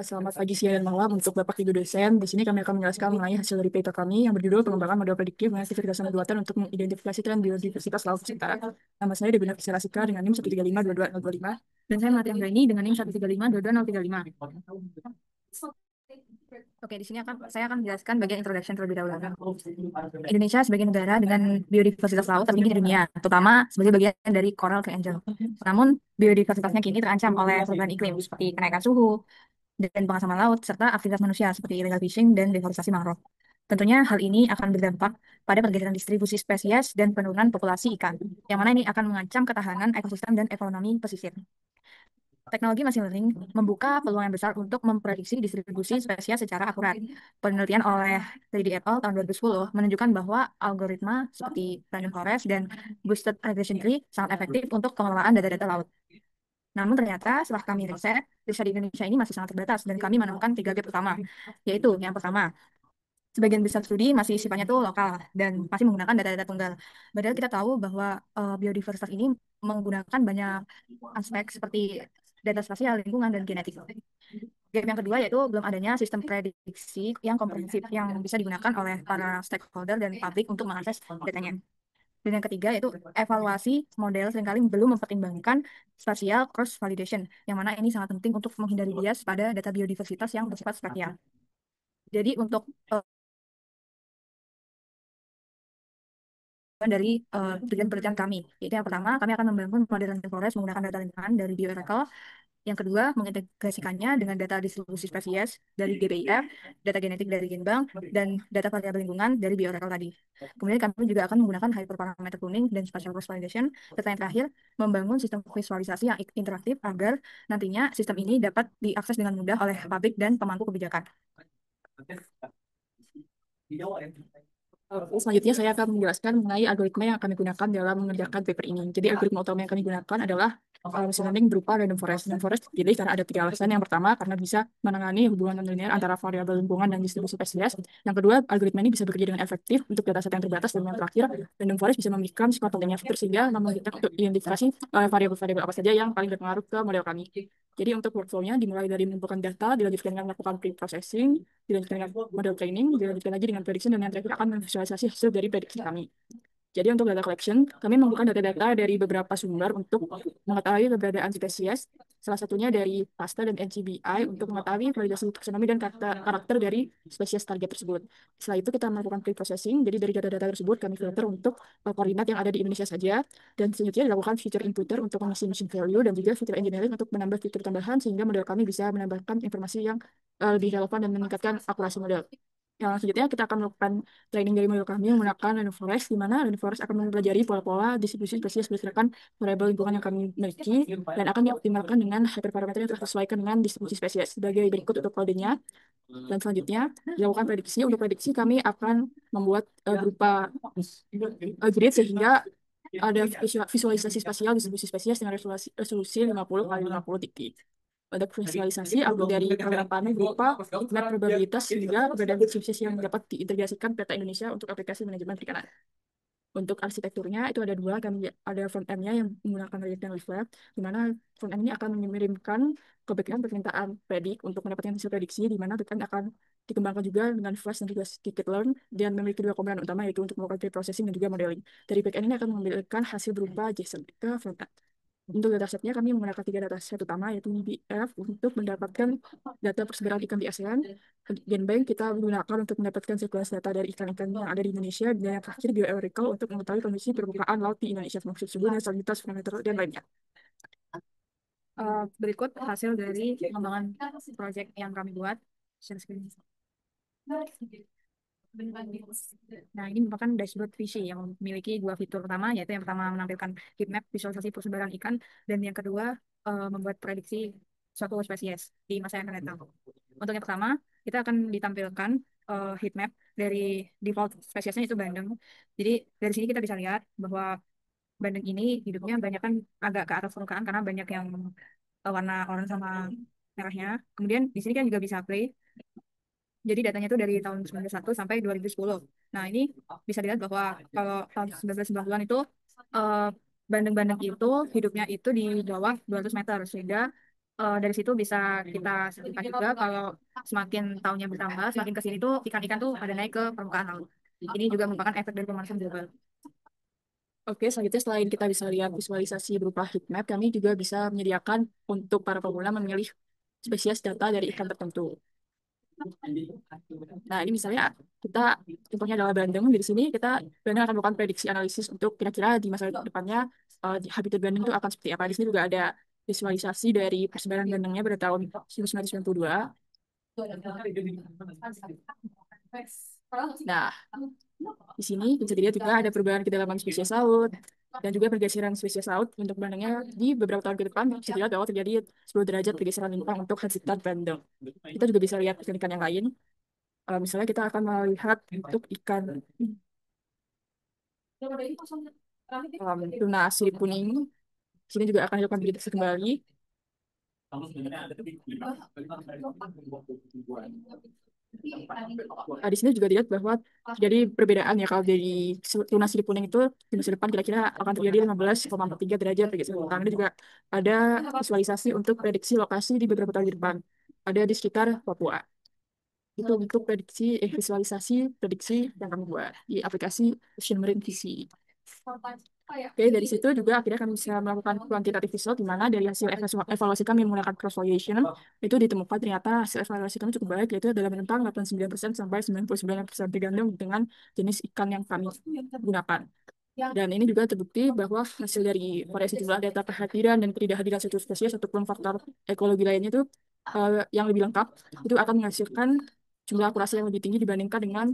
Selamat pagi, siang, dan malam untuk Bapak Ibu dosen. Di sini kami akan menjelaskan mengenai hasil dari paper kami yang berjudul pengembangan model prediktif mengenai aktivitas buatan untuk mengidentifikasi tren biodiversitas laut Nusantara. Nama saya Debina Fisela Sika dengan NIM 1352225 dan saya Mati Anggreni dengan NIM 1352235. Oke, di sini saya akan menjelaskan bagian introduction terlebih dahulu. Indonesia sebagai negara dengan biodiversitas laut tertinggi di dunia, terutama sebagai bagian dari coral triangle. Namun, biodiversitasnya kini terancam oleh perubahan iklim seperti kenaikan suhu, dan pengasaman laut, serta aktivitas manusia seperti illegal fishing dan deforestasi mangrove. Tentunya hal ini akan berdampak pada pergeseran distribusi spesies dan penurunan populasi ikan, yang mana ini akan mengancam ketahanan ekosistem dan ekonomi pesisir. Teknologi machine learning membuka peluang yang besar untuk memprediksi distribusi spesies secara akurat. Penelitian oleh 3D et al. Tahun 2010 menunjukkan bahwa algoritma seperti random forest dan boosted regression tree sangat efektif untuk pengelolaan data-data laut. Namun ternyata setelah kami riset di Indonesia ini masih sangat terbatas dan kami menemukan 3 gap utama, yaitu yang pertama, sebagian besar studi masih sifatnya tuh lokal dan masih menggunakan data-data tunggal. Padahal kita tahu bahwa biodiversitas ini menggunakan banyak aspek seperti data spasial, lingkungan, dan genetik. Gap yang kedua yaitu belum adanya sistem prediksi yang komprehensif yang bisa digunakan oleh para stakeholder dan publik untuk mengakses datanya. Dan yang ketiga yaitu evaluasi model seringkali belum mempertimbangkan spatial cross validation, yang mana ini sangat penting untuk menghindari bias pada data biodiversitas yang bersifat spatial. Jadi untuk dari penelitian-penelitian kami, yaitu yang pertama kami akan membangun model rainforest menggunakan data lingkungan dari bioeracle. Yang kedua, mengintegrasikannya dengan data distribusi spesies dari GBIF, data genetik dari Genbank, dan data variabel lingkungan dari biorekal tadi. Kemudian kami juga akan menggunakan hyperparameter pruning dan spatial cross validation. Serta yang terakhir, membangun sistem visualisasi yang interaktif agar nantinya sistem ini dapat diakses dengan mudah oleh publik dan pemangku kebijakan. Selanjutnya saya akan menjelaskan mengenai algoritma yang kami gunakan dalam mengerjakan paper ini. Jadi algoritma utama yang kami gunakan adalah machine learning berupa random forest. Random forest jadi karena ada 3 alasan. Yang pertama, karena bisa menangani hubungan non-linear antara variabel lingkungan dan distribusi spesies. Yang kedua, algoritma ini bisa bekerja dengan efektif untuk dataset yang terbatas. Dan yang terakhir, random forest bisa memberikan skor linear fitur sehingga memungkinkan untuk identifikasi variabel-variabel apa saja yang paling berpengaruh ke model kami. Jadi untuk workflow-nya dimulai dari mengumpulkan data, dilanjutkan dengan melakukan pre-processing, dilanjutkan dengan model training, dilanjutkan lagi dengan prediction, dan yang terakhir akan memvisualisasi hasil dari prediksi kami. Jadi untuk data collection, kami mengumpulkan data-data dari beberapa sumber untuk mengetahui keberadaan spesies, salah satunya dari FASTA dan NCBI untuk mengetahui validasi taksonomi dan karakter dari spesies target tersebut. Setelah itu kita melakukan pre-processing, jadi dari data-data tersebut kami filter untuk koordinat yang ada di Indonesia saja, dan selanjutnya dilakukan feature inputter untuk mengisi machine value, dan juga feature engineering untuk menambah fitur tambahan sehingga model kami bisa menambahkan informasi yang lebih relevan dan meningkatkan akurasi model. Yang selanjutnya kita akan melakukan training dari model kami menggunakan rainforest, di mana rainforest akan mempelajari pola-pola distribusi spesies berdasarkan variabel lingkungan yang kami miliki dan akan dioptimalkan dengan hyperparameter yang tersesuaikan dengan distribusi spesies. Sebagai berikut untuk kodenya. Dan selanjutnya dilakukan prediksi. Untuk prediksi kami akan membuat berupa grid sehingga ada visualisasi spasial distribusi spesies dengan resolusi 50 kali 50 titik. Untuk visualisasi algo dari program kami berupa map probabilitas hingga keberadaan spesies yang dapat diintegrasikan peta Indonesia untuk aplikasi manajemen perikanan. Untuk arsitekturnya itu ada dua, kami ada front end-nya yang menggunakan React dan Reflect, di mana front end ini akan mengirimkan ke backend permintaan predik untuk mendapatkan hasil prediksi, di mana backend akan dikembangkan juga dengan Flash dan juga scikit-learn dan memiliki 2 komponen utama yaitu untuk melakukan pre-processing dan juga modeling. Dari backend ini akan mengambilkan hasil berupa JSON ke front end. Untuk datasetnya kami menggunakan 3 dataset utama yaitu BF untuk mendapatkan data persebaran ikan di ASEAN. Genbank kita menggunakan untuk mendapatkan sirkulasi data dari ikan-ikan yang ada di Indonesia, dan yang terakhir bioeurical untuk mengetahui kondisi permukaan laut di Indonesia termasuk suhu dan salinitas parameter dan lainnya. Berikut hasil dari pengembangan proyek yang kami buat. Share screen. Nah, ini merupakan dashboard Fishy yang memiliki 2 fitur utama, yaitu yang pertama menampilkan heat map visualisasi persebaran ikan, dan yang kedua membuat prediksi suatu spesies di masa yang akan datang. Untuk yang pertama, kita akan ditampilkan heat map dari default spesiesnya itu bandeng. Jadi dari sini kita bisa lihat bahwa bandeng ini hidupnya banyak kan agak ke atas permukaan karena banyak yang warna oranye sama merahnya. Kemudian di sini kan juga bisa play. Jadi datanya itu dari tahun 1991 sampai 2010. Nah, ini bisa dilihat bahwa kalau tahun 1990-an itu eh, bandeng-bandeng itu hidupnya itu di bawah 200 meter, sehingga Dari situ bisa kita simpulkan juga kalau semakin tahunnya bertambah, semakin ke sini tuh ikan-ikan tuh pada naik ke permukaan laut. Ini juga merupakan efek dari pemanasan global. Oke, selanjutnya selain kita bisa lihat visualisasi berupa heat map, kami juga bisa menyediakan untuk para pemula memilih spesies data dari ikan tertentu. Nah, ini misalnya kita contohnya adalah bandeng. Di sini kita bandeng akan melakukan prediksi analisis untuk kira-kira di masa depannya habitat bandeng itu akan seperti apa. Di sini juga ada visualisasi dari persebaran bandengnya pada tahun 1992. Nah, di sini bisa dilihat juga ada perubahan kedalaman spesies laut dan juga pergeseran spesies laut untuk bandengnya di beberapa tahun ke depan bisa dilihat bahwa terjadi 10 derajat pergeseran lintang untuk habitat bandeng. Kita juga bisa lihat ikan-ikan yang lain. Misalnya kita akan melihat untuk ikan tuna sirip kuning. Sini juga akan dilakukan deteksi kembali. Di sini juga dilihat bahwa jadi perbedaan ya kalau dari tuna sirip kuning itu di masa depan kira-kira akan terjadi 15,43 derajat pergeseran lintang. Ini juga ada visualisasi untuk prediksi lokasi di beberapa tahun ke depan. Ada di sekitar Papua. Itu untuk visualisasi prediksi yang kami buat di aplikasi Ocean Marine VC. Oke, dari situ juga akhirnya kami bisa melakukan quantitative result di mana dari hasil evaluasi kami menggunakan cross valuation itu ditemukan ternyata hasil evaluasi kami cukup baik yaitu dalam rentang 89% sampai 99% tergantung dengan jenis ikan yang kami gunakan. Dan ini juga terbukti bahwa hasil dari variasi jumlah data kehadiran dan ketidakhadiran suatu spesies ataupun faktor ekologi lainnya itu yang lebih lengkap itu akan menghasilkan jumlah akurasi yang lebih tinggi dibandingkan dengan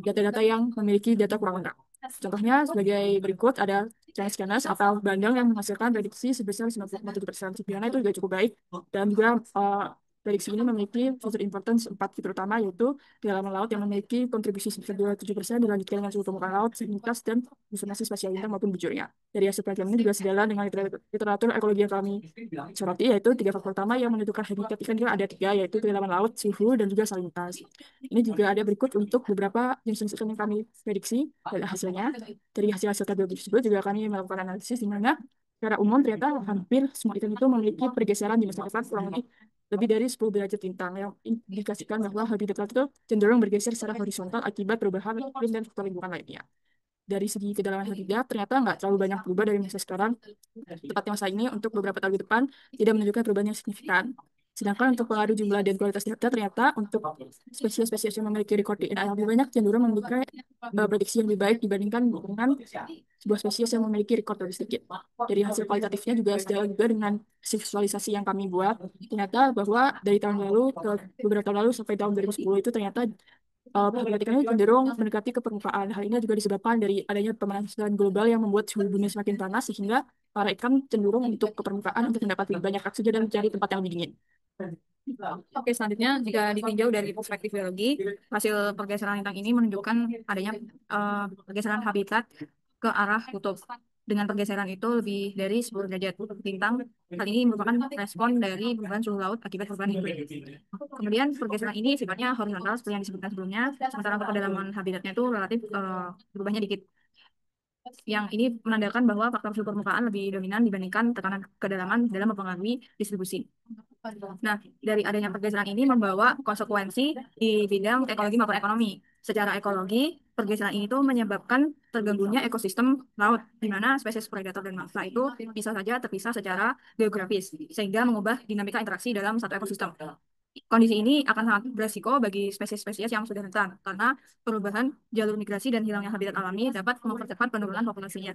data-data yang memiliki data kurang lengkap. Contohnya sebagai berikut ada Chinese Canus atau bandeng yang menghasilkan prediksi sebesar 90,7%. Sebenarnya itu juga cukup baik dan juga prediksi ini memiliki fitur importance 4 fitur utama yaitu kedalaman laut yang memiliki kontribusi sebesar 27% dilanjutkan dengan suhu permukaan laut, salinitas, dan informasi spasial bintang maupun bujurnya. Dari hasil penelitian ini juga sejalan dengan literatur ekologi yang kami soroti yaitu tiga faktor utama yang menentukan habitat ikan juga ada tiga yaitu kedalaman laut, suhu, dan juga salinitas. Ini juga ada berikut untuk beberapa jenis ikan yang kami prediksi dari hasilnya. Dari hasil-hasil tabel tersebut juga kami melakukan analisis di mana secara umum ternyata hampir semua ikan itu memiliki pergeseran di masa depan kurang lebih dari 10 derajat lintang yang indikasikan bahwa habitat laut itu cenderung bergeser secara horizontal akibat perubahan iklim dan faktor lingkungan lainnya. Dari segi kedalaman habitat ternyata nggak terlalu banyak berubah dari masa sekarang. Tepatnya masa ini untuk beberapa tahun ke depan tidak menunjukkan perubahan yang signifikan. Sedangkan untuk pengaruh jumlah dan kualitas data ternyata untuk spesies-spesies yang memiliki rekor DNA yang lebih banyak cenderung memiliki prediksi yang lebih baik dibandingkan dengan sebuah spesies yang memiliki rekor lebih sedikit. Dari hasil kualitatifnya juga sejalan juga dengan hasil visualisasi yang kami buat. Ternyata bahwa dari tahun lalu ke beberapa tahun lalu sampai tahun 2010 itu ternyata perbandingannya cenderung mendekati ke permukaan. Hal ini juga disebabkan dari adanya pemanasan global yang membuat suhu bumi semakin panas sehingga para ikan cenderung untuk ke permukaan untuk mendapat lebih banyak oksigen dan mencari tempat yang lebih dingin. Oke, selanjutnya jika ditinjau dari perspektif biologi, hasil pergeseran lintang ini menunjukkan adanya pergeseran habitat ke arah kutub. Dengan pergeseran itu lebih dari 10 derajat lintang, hal ini merupakan respon dari perubahan suhu laut akibat perubahan iklim. Kemudian pergeseran ini sifatnya horizontal seperti yang disebutkan sebelumnya, sementara untuk kedalaman habitatnya itu relatif berubahnya dikit. Yang ini menandakan bahwa faktor suhu permukaan lebih dominan dibandingkan tekanan kedalaman dalam mempengaruhi distribusi. Nah, dari adanya pergeseran ini membawa konsekuensi di bidang ekologi maupun ekonomi. Secara ekologi, pergeseran ini tuh menyebabkan terganggunya ekosistem laut, di mana spesies predator dan mangsa itu bisa saja terpisah secara geografis, sehingga mengubah dinamika interaksi dalam satu ekosistem. Kondisi ini akan sangat beresiko bagi spesies-spesies yang sudah rentan, karena perubahan jalur migrasi dan hilangnya habitat alami dapat mempercepat penurunan populasinya.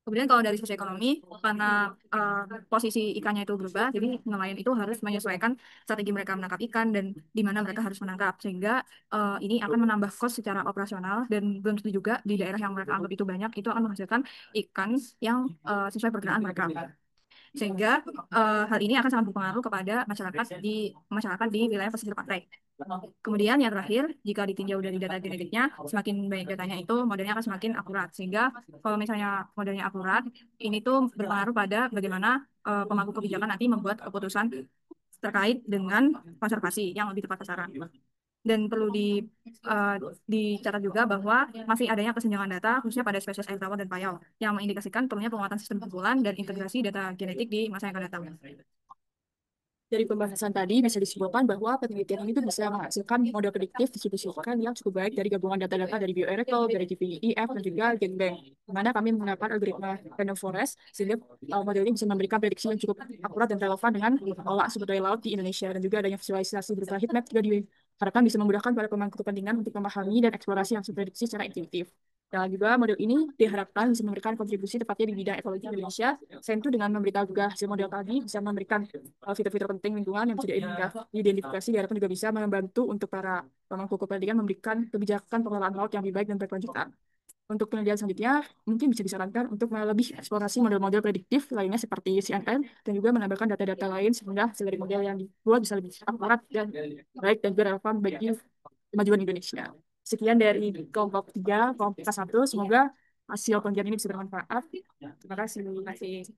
Kemudian kalau dari sisi ekonomi, karena posisi ikannya itu berubah, jadi nelayan itu harus menyesuaikan strategi mereka menangkap ikan dan di mana mereka harus menangkap, sehingga ini akan menambah kos secara operasional dan belum tentu juga di daerah yang mereka anggap itu banyak itu akan menghasilkan ikan yang sesuai perkiraan mereka. Sehingga hal ini akan sangat berpengaruh kepada masyarakat di wilayah pesisir pantai. Kemudian yang terakhir, jika ditinjau dari data genetiknya, semakin banyak datanya itu modelnya akan semakin akurat. Sehingga kalau misalnya modelnya akurat, ini tuh berpengaruh pada bagaimana pemangku kebijakan nanti membuat keputusan terkait dengan konservasi yang lebih tepat sasaran. Dan perlu dicatat juga bahwa masih adanya kesenjangan data, khususnya pada spesies air tawar dan payau, yang mengindikasikan perlunya penguatan sistem kumpulan dan integrasi data genetik di masa yang akan datang. Dari pembahasan tadi bisa disimpulkan bahwa penelitian ini tuh bisa menghasilkan model prediktif distribusi yang cukup baik dari gabungan data-data dari bioelectrical, dari GPEF, dan juga GenBank. Di mana kami menggunakan algoritma random forest sehingga model ini bisa memberikan prediksi yang cukup akurat dan relevan dengan olah sumber daya laut di Indonesia, dan juga adanya visualisasi berupa heat map juga diharapkan bisa memudahkan para pemangku kepentingan untuk memahami dan eksplorasi hasil prediksi secara intuitif. Dan juga model ini diharapkan bisa memberikan kontribusi tepatnya di bidang ekologi Indonesia. Selain itu dengan memberitahu juga hasil model tadi bisa memberikan fitur-fitur penting lingkungan yang bisa diidentifikasi, diharapkan juga bisa membantu untuk para pemangku kepentingan memberikan kebijakan pengelolaan laut yang lebih baik dan berkelanjutan. Untuk penelitian selanjutnya, mungkin bisa disarankan untuk lebih eksplorasi model-model prediktif lainnya seperti CNN dan juga menambahkan data-data lain sehingga hasil dari model yang dibuat bisa lebih akurat dan baik dan juga relevan bagi kemajuan Indonesia. Sekian dari kelompok 3, kelompok satu. Semoga hasil penelitian ini bisa bermanfaat. Terima kasih. Terima kasih.